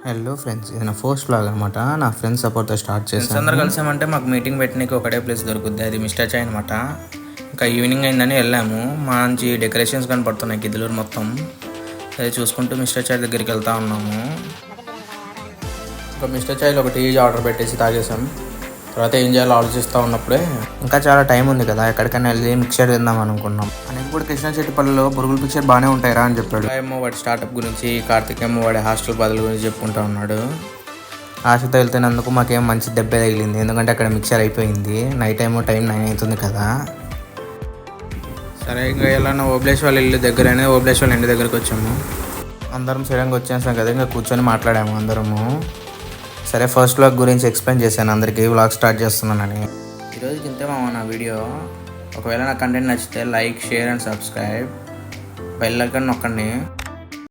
Hello friends, ఇది నా first vlog అనమాట. నా ఫ్రెండ్స్ సపోర్ట్తో స్టార్ట్ చేశాను. అందరు కలిసామంటే మాకు మీటింగ్ పెట్టడానికి ఒకటే ప్లేస్ దొరుకుద్ది, అది మిస్టర్ చాయ్ అనమాట. ఇంకా ఈవినింగ్ అయిందని వెళ్ళాము. మంచి డెకరేషన్స్ కనపడుతున్నాయి గిద్దలూరు మొత్తం. అది చూసుకుంటూ మిస్టర్ చాయ్ దగ్గరికి వెళ్తా ఉన్నాము. ఇంకా మిస్టర్ చాయ్లో ఒక టీ ఆర్డర్ పెట్టేసి తాగేసాం. తర్వాత ఏం చేయాలో ఆలోచిస్తూ ఉన్నప్పుడే ఇంకా చాలా టైం ఉంది కదా, ఎక్కడికైనా వెళ్ళి మిక్చర్ తిందాం అనుకున్నాం. నేను కూడా కృష్ణ చెట్టుపల్లిలో బురుగుల పిక్చర్ బాగానే ఉంటాయిరా అని చెప్పాడు. ఏమో వాడి స్టార్టప్ గురించి, కార్తిక్ ఏమో వాడి హాస్టల్ బదులు గురించి చెప్పుకుంటా ఉన్నాడు. ఆశతో వెళ్తున్నందుకు మాకేం మంచి దెబ్బ తగిలింది, ఎందుకంటే అక్కడ మిక్చర్ అయిపోయింది. నైట్ ఏమో టైం 9 అవుతుంది కదా. సరే ఇంకా ఎలా ఓబ్లేశ్వర్ ఇల్లు దగ్గరనే ఓబ్లేశ్వర్ ఇంటి దగ్గరికి వచ్చాము. అందరం సడన్గా వచ్చేసాం కదా, ఇంకా కూర్చొని మాట్లాడాము అందరము. సరే, ఫస్ట్ వ్లాగ్ గురించి ఎక్స్ప్లెయిన్ చేశాను అందరికీ, వ్లాగ్ స్టార్ట్ చేస్తున్నానని. ఈరోజుకి ఇంతే మామ నా వీడియో. ఒకవేళ నా కంటెంట్ నచ్చితే like, share and subscribe. Bell icon నొక్కండి.